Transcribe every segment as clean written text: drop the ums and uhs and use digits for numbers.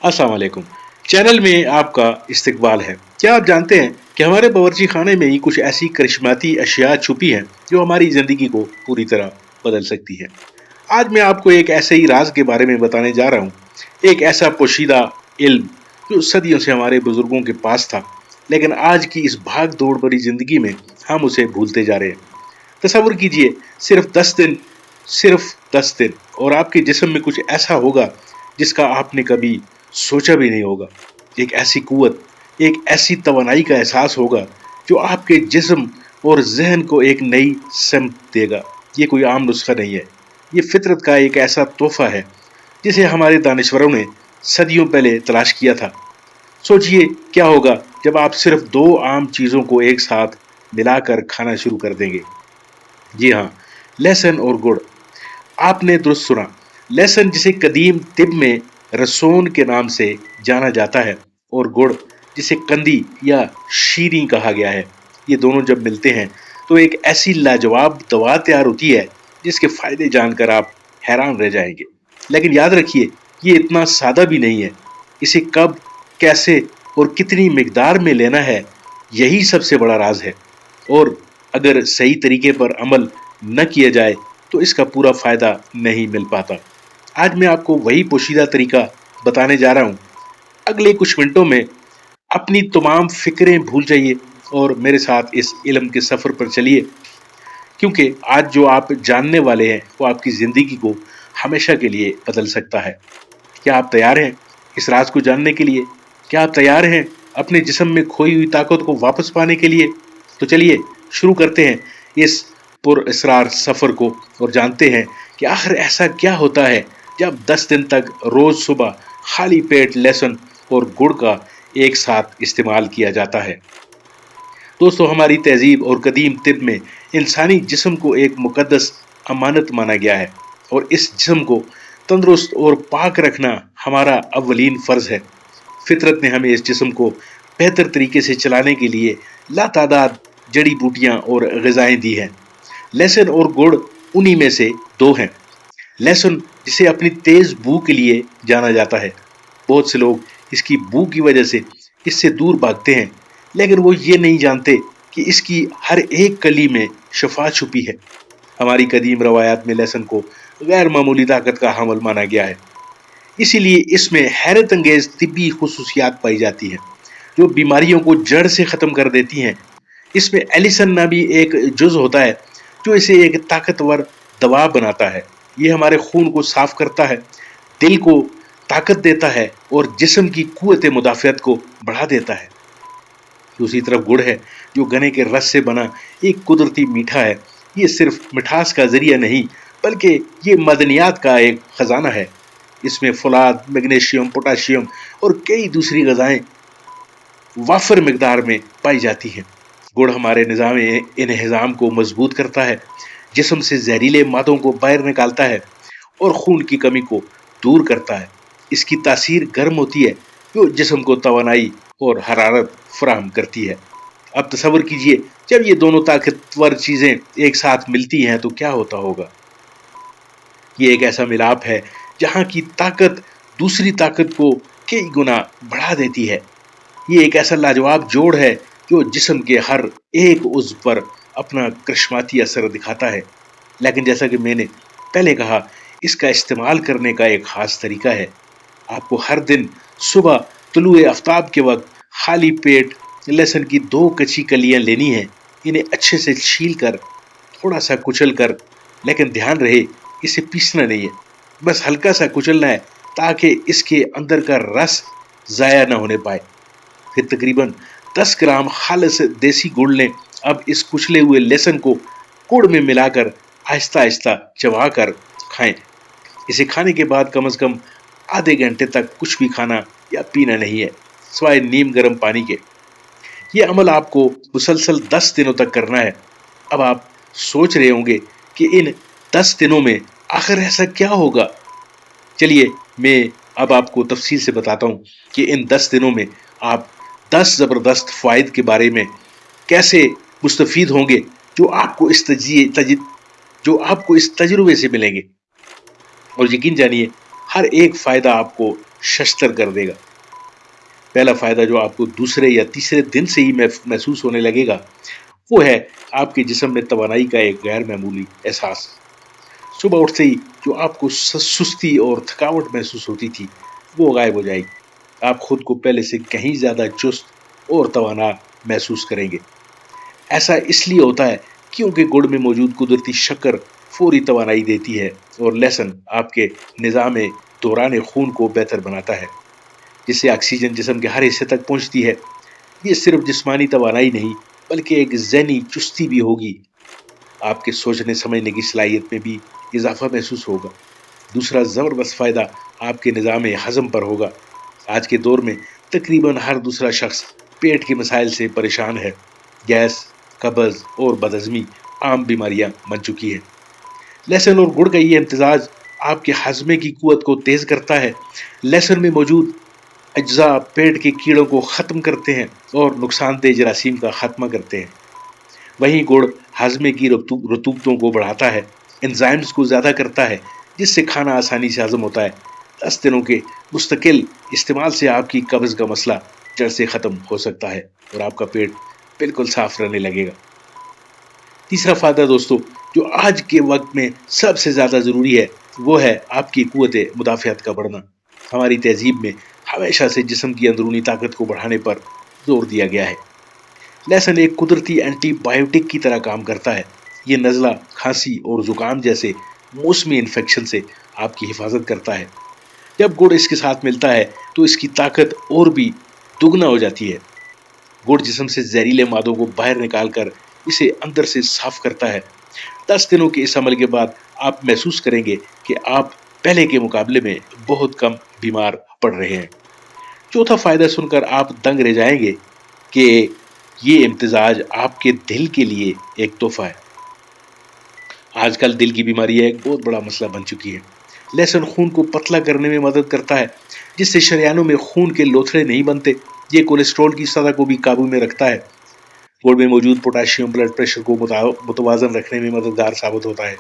अस्सलाम वालेकुम। चैनल में आपका इस्तकबाल है। क्या आप जानते हैं कि हमारे बावर्ची खाने में ही कुछ ऐसी करिश्माती अशिया छुपी हैं जो हमारी ज़िंदगी को पूरी तरह बदल सकती है। आज मैं आपको एक ऐसे ही राज के बारे में बताने जा रहा हूँ। एक ऐसा पोशीदा इल्म जो सदियों से हमारे बुजुर्गों के पास था, लेकिन आज की इस भाग दौड़ भरी जिंदगी में हम उसे भूलते जा रहे हैं। तस्वुर कीजिए, सिर्फ 10 दिन, सिर्फ 10 दिन और आपके जिस्म में कुछ ऐसा होगा जिसका आपने कभी सोचा भी नहीं होगा। एक ऐसी कुव्वत, एक ऐसी तवानाई का एहसास होगा जो आपके जिस्म और जहन को एक नई समत देगा। ये कोई आम नुस्खा नहीं है, ये फितरत का एक ऐसा तोहफा है जिसे हमारे दानिश्वरों ने सदियों पहले तलाश किया था। सोचिए क्या होगा जब आप सिर्फ दो आम चीजों को एक साथ मिलाकर खाना शुरू कर देंगे। जी हाँ, लहसुन और गुड़। आपने दुरुस्त सुना, लहसुन जिसे कदीम तिब में रसोन के नाम से जाना जाता है और गुड़ जिसे कंदी या शीरी कहा गया है, ये दोनों जब मिलते हैं तो एक ऐसी लाजवाब दवा तैयार होती है जिसके फायदे जानकर आप हैरान रह जाएंगे। लेकिन याद रखिए, ये इतना सादा भी नहीं है। इसे कब, कैसे और कितनी मिकदार में लेना है, यही सबसे बड़ा राज है। और अगर सही तरीके पर अमल न किया जाए तो इसका पूरा फायदा नहीं मिल पाता। आज मैं आपको वही पोशीदा तरीका बताने जा रहा हूँ। अगले कुछ मिनटों में अपनी तमाम फिक्रें भूल जाइए और मेरे साथ इस इल्म के सफर पर चलिए, क्योंकि आज जो आप जानने वाले हैं वो आपकी जिंदगी को हमेशा के लिए बदल सकता है। क्या आप तैयार हैं इस राज को जानने के लिए? क्या आप तैयार हैं अपने जिस्म में खोई हुई ताकत को वापस पाने के लिए? तो चलिए शुरू करते हैं इस पुरअसरार सफर को और जानते हैं कि आखिर ऐसा क्या होता है जब 10 दिन तक रोज सुबह खाली पेट लहसुन और गुड़ का एक साथ इस्तेमाल किया जाता है। दोस्तों, हमारी तहजीब और कदीम तिब में इंसानी जिस्म को एक मुकद्दस अमानत माना गया है और इस जिस्म को तंदुरुस्त और पाक रखना हमारा अव्वलीन फ़र्ज़ है। फितरत ने हमें इस जिस्म को बेहतर तरीके से चलाने के लिए लातादाद जड़ी बूटियां और ग़िज़ाएं दी हैं। लहसुन और गुड़ उन्हीं में से दो हैं। लहसुन जिसे अपनी तेज़ बू के लिए जाना जाता है। बहुत से लोग इसकी बू की वजह से इससे दूर भागते हैं, लेकिन वो ये नहीं जानते कि इसकी हर एक कली में शफा छुपी है। हमारी कदीम रवायात में लहसुन को गैर मामूली ताकत का हामिल माना गया है, इसीलिए इसमें हैरत अंगेज तिब्बी खुसूसियात पाई जाती हैं जो बीमारियों को जड़ से ख़त्म कर देती हैं। इसमें एलिसन नामी एक जुज़ होता है जो इसे एक ताकतवर दवा बनाता है। ये हमारे खून को साफ करता है, दिल को ताकत देता है और जिस्म की कुव्वत मुदाफ़ियत को बढ़ा देता है। दूसरी तरफ गुड़ है जो गन्ने के रस से बना एक कुदरती मीठा है। ये सिर्फ मिठास का जरिया नहीं, बल्कि ये मदनियात का एक खजाना है। इसमें फुलाद, मैग्नीशियम, पोटाशियम और कई दूसरी ग़िज़ाएं वाफर मिकदार में पाई जाती हैं। गुड़ हमारे निज़ाम इन्हिज़ाम को मजबूत करता है, जिस्म से जहरीले मादों को बाहर निकालता है और खून की कमी को दूर करता है। इसकी तासीर गर्म होती है जो जिस्म को तवानाई और हरारत फराहम करती है। अब तसव्वुर कीजिए, जब ये दोनों ताकतवर चीज़ें एक साथ मिलती हैं तो क्या होता होगा। ये एक ऐसा मिलाप है जहाँ की ताकत दूसरी ताकत को कई गुना बढ़ा देती है। ये एक ऐसा लाजवाब जोड़ है जो जिस्म के हर एक उज़्व पर अपना करिश्माती असर दिखाता है। लेकिन जैसा कि मैंने पहले कहा, इसका इस्तेमाल करने का एक ख़ास तरीका है। आपको हर दिन सुबह तुलुए आफ्ताब के वक्त खाली पेट लहसुन की 2 कच्ची कलियां लेनी है। इन्हें अच्छे से छील कर, थोड़ा सा कुचल कर, लेकिन ध्यान रहे इसे पीसना नहीं है, बस हल्का सा कुचलना है ताकि इसके अंदर का रस ज़ाया ना होने पाए। फिर तकरीबन 10 ग्राम खालिस देसी गुड़ लें। अब इस कुचले हुए लहसुन को गुड़ में मिलाकर आहिस्ता आहिस्ता चबा कर खाएं। इसे खाने के बाद कम से कम आधे घंटे तक कुछ भी खाना या पीना नहीं है, सिवाय नीम गर्म पानी के। ये अमल आपको मुसलसल 10 दिनों तक करना है। अब आप सोच रहे होंगे कि इन 10 दिनों में आखिर ऐसा क्या होगा। चलिए मैं अब आपको तफसील से बताता हूँ कि इन 10 दिनों में आप 10 ज़बरदस्त फ़ायदे के बारे में कैसे मुस्तफ़ीद होंगे जो आपको इस तजुर्बे से मिलेंगे। और यकीन जानिए, हर एक फ़ायदा आपको शस्त्र कर देगा। पहला फायदा जो आपको दूसरे या तीसरे दिन से ही महसूस होने लगेगा, वो है आपके जिस्म में तवानाई का एक गैर मामूली एहसास। सुबह उठते ही जो आपको सुस्ती और थकावट महसूस होती थी, वो गायब हो जाएगी। आप खुद को पहले से कहीं ज्यादा चुस्त और तवाना महसूस करेंगे। ऐसा इसलिए होता है क्योंकि गुड़ में मौजूद कुदरती शक्कर फौरी तवानाई देती है और लहसुन आपके निज़ाम दौरान खून को बेहतर बनाता है, जिससे ऑक्सीजन जिस्म के हर हिस्से तक पहुंचती है। ये सिर्फ जिस्मानी तवानाई नहीं, बल्कि एक ज़हनी चुस्ती भी होगी। आपके सोचने समझने की सलाहियत में भी इजाफा महसूस होगा। दूसरा ज़बरदस्त फ़ायदा आपके निज़ाम हज़म पर होगा। आज के दौर में तकरीबन हर दूसरा शख्स पेट के मसाइल से परेशान है। गैस, कब्ज़ और बदहज़मी आम बीमारियां बन चुकी हैं। लहसुन और गुड़ का ये इम्तिजाज आपके हजमे की कुव्वत को तेज़ करता है। लहसुन में मौजूद अज्जा पेट के कीड़ों को ख़त्म करते हैं और नुकसानदेह जरासीम का खात्मा करते हैं। वहीं गुड़ हाजमे की रतूबतों को बढ़ाता है, एंजाइम्स को ज़्यादा करता है, जिससे खाना आसानी से हजम होता है। 10 दिनों के मुस्तकिल इस्तेमाल से आपकी कब्ज़ का मसला जड़ से ख़त्म हो सकता है और आपका पेट बिल्कुल साफ रहने लगेगा। तीसरा फ़ायदा दोस्तों, जो आज के वक्त में सबसे ज़्यादा ज़रूरी है, वो है आपकी क़ुव्वत मुदाफ़ियत का बढ़ना। हमारी तहज़ीब में हमेशा से जिस्म की अंदरूनी ताकत को बढ़ाने पर जोर दिया गया है। लहसुन एक कुदरती एंटीबायोटिक की तरह काम करता है। ये नज़ला, खांसी और ज़ुकाम जैसे मौसमी इन्फेक्शन से आपकी हिफाजत करता है। जब गुड़ इसके साथ मिलता है तो इसकी ताकत और भी दुगना हो जाती है। गुड़ जिस्म से जहरीले मादों को बाहर निकाल कर इसे अंदर से साफ करता है। 10 दिनों के इस अमल के बाद आप महसूस करेंगे कि आप पहले के मुकाबले में बहुत कम बीमार पड़ रहे हैं। चौथा फायदा सुनकर आप दंग रह जाएंगे कि ये इम्तिजाज आपके दिल के लिए एक तोहफा है। आजकल दिल की बीमारियां एक बहुत बड़ा मसला बन चुकी है। लहसुन खून को पतला करने में मदद करता है, जिससे शरियानों में खून के लोथड़े नहीं बनते। ये कोलेस्ट्रॉल की सतह को भी काबू में रखता है। गुड़ में मौजूद पोटाशियम ब्लड प्रेशर को मुतवाजन रखने में मददगार साबित होता है।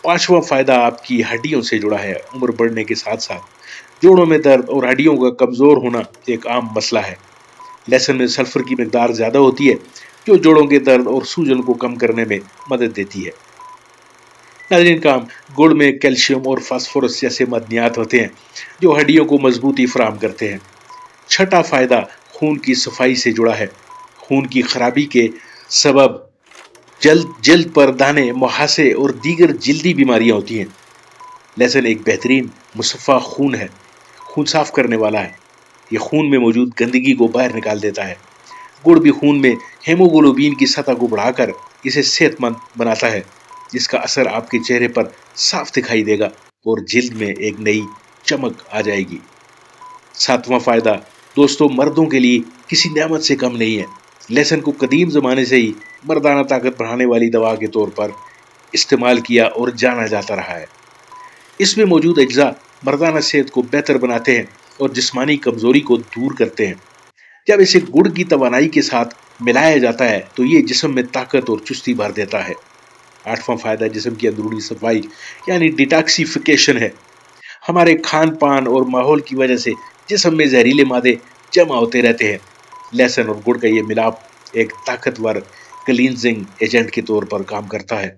पांचवा फायदा आपकी हड्डियों से जुड़ा है। उम्र बढ़ने के साथ साथ जोड़ों में दर्द और हड्डियों का कमजोर होना एक आम मसला है। लहसुन में सल्फर की मिकदार ज्यादा होती है, जो जोड़ों के दर्द और सूजन को कम करने में मदद देती है। नाज़रीन काम, गुड़ में कैल्शियम और फास्फोरस जैसे मदनियात होते हैं, जो हड्डियों को मजबूती फराहम करते हैं। छठा फायदा खून की सफाई से जुड़ा है। खून की खराबी के सबब जल्द पर दाने, मुहासे और दीगर जिल्दी बीमारियां होती हैं। लहसुन एक बेहतरीन मुसफ़ा खून है, खून साफ करने वाला है। ये खून में मौजूद गंदगी को बाहर निकाल देता है। गुड़ भी खून में हेमोग्लोबिन की सतह को बढ़ाकर इसे सेहतमंद बनाता है, जिसका असर आपके चेहरे पर साफ दिखाई देगा और जिल्द में एक नई चमक आ जाएगी। सातवां फायदा दोस्तों, मर्दों के लिए किसी नेमत से कम नहीं है। लहसुन को कदीम ज़माने से ही मर्दाना ताकत बढ़ाने वाली दवा के तौर पर इस्तेमाल किया और जाना जाता रहा है। इसमें मौजूद अज्जा मर्दाना सेहत को बेहतर बनाते हैं और जिस्मानी कमजोरी को दूर करते हैं। जब इसे गुड़ की तवानाई के साथ मिलाया जाता है तो ये जिस्म में ताकत और चुस्ती भर देता है। आठवां फायदा जिस्म की अंदरूनी सफाई यानी डिटॉक्सिफिकेशन है। हमारे खान पान और माहौल की वजह से जिस्म में जहरीले मादे जमा होते रहते हैं। लहसुन और गुड़ का ये मिलाप एक ताकतवर क्लींजिंग एजेंट के तौर पर काम करता है।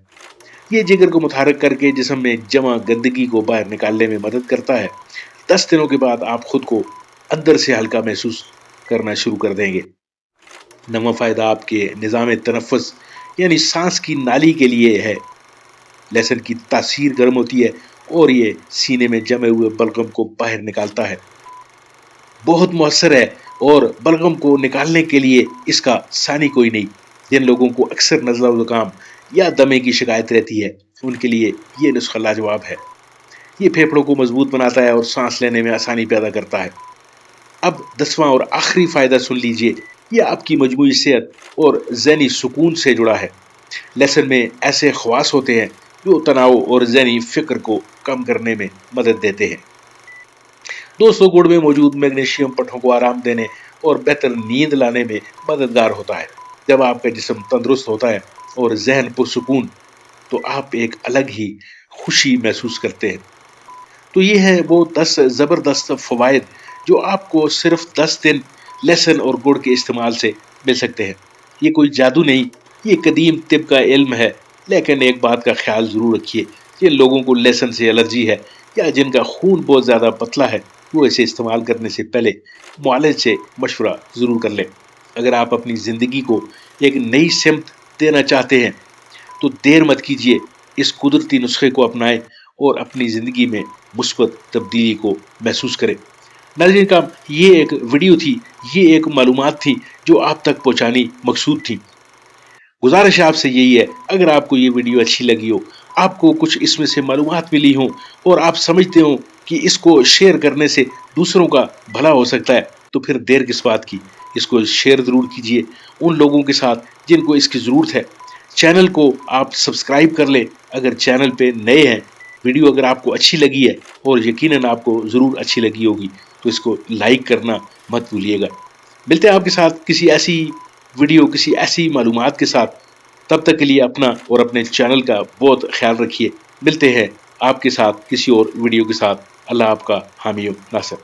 ये जिगर को मुतहरक करके जिस्म में जमा गंदगी को बाहर निकालने में मदद करता है। 10 दिनों के बाद आप खुद को अंदर से हल्का महसूस करना शुरू कर देंगे। नवा फायदा आपके निज़ाम तनफ़ुस यानी सांस की नाली के लिए है। लहसुन की तासीर गर्म होती है और ये सीने में जमे हुए बलगम को बाहर निकालता है। बहुत मौसर है और बलगम को निकालने के लिए इसका सानी कोई नहीं। जिन लोगों को अक्सर नज़ला ज़ुकाम या दमे की शिकायत रहती है, उनके लिए ये नुस्खा लाजवाब है। ये फेफड़ों को मजबूत बनाता है और सांस लेने में आसानी पैदा करता है। अब 10वां और आखिरी फायदा सुन लीजिए। ये आपकी मजमूई सेहत और ज़हनी सुकून से जुड़ा है। लहसुन में ऐसे ख़वास होते हैं जो तनाव और ज़हनी फ़िक्र को कम करने में मदद देते हैं। दोस्तों, गुड़ में मौजूद मैग्नीशियम पट्टों को आराम देने और बेहतर नींद लाने में मददगार होता है। जब आपका जिस्म तंदुरुस्त होता है और जहन पुरसुकून, तो आप एक अलग ही खुशी महसूस करते हैं। تو یہ ہے وہ 10 زبردست فوائد جو آپ کو صرف 10 دن لہسن اور گڑ کے استعمال سے مل سکتے ہیں۔ یہ کوئی جادو نہیں، یہ قدیم طب کا علم ہے، لیکن ایک بات کا خیال ضرور رکھیے، جن لوگوں کو لہسن سے الرجی ہے یا جن کا خون بہت زیادہ پتلا ہے، وہ اسے استعمال کرنے سے پہلے معالج سے مشورہ ضرور کر لیں۔ اگر آپ اپنی زندگی کو ایک نئی سمت دینا چاہتے ہیں تو دیر مت کیجیے، اس قدرتی نسخے کو اپنائیں اور اپنی زندگی میں مثبت تبدیلی کو محسوس کریں۔ ناظرین کا یہ ایک ویڈیو تھی، یہ ایک معلومات تھی جو آپ تک پہنچانی مقصود تھی۔ گزارش آپ سے یہی ہے، اگر آپ کو یہ ویڈیو اچھی لگی ہو، آپ کو کچھ اس میں سے معلومات ملی ہوں اور آپ سمجھتے ہوں کہ اس کو شیئر کرنے سے دوسروں کا بھلا ہو سکتا ہے، تو پھر دیر کس بات کی، اس کو شیئر ضرور کیجئے ان لوگوں کے ساتھ جن کو اس کی ضرورت ہے۔ چینل کو آپ سبسکرائب کر لیں اگر چینل پہ نئے ہیں۔ ویڈیو اگر آپ کو اچھی لگی ہے، اور یقیناً آپ کو ضرور اچھی لگی ہوگی، تو اس کو لائک کرنا مت بھولیے گا۔ ملتے ہیں آپ کے ساتھ کسی ایسی ویڈیو، کسی ایسی معلومات کے ساتھ۔ تب تک کے لیے اپنا اور اپنے چینل کا بہت خیال رکھیے۔ ملتے ہیں آپ کے ساتھ کسی اور ویڈیو کے ساتھ۔ اللہ آپ کا حامی و ناصر۔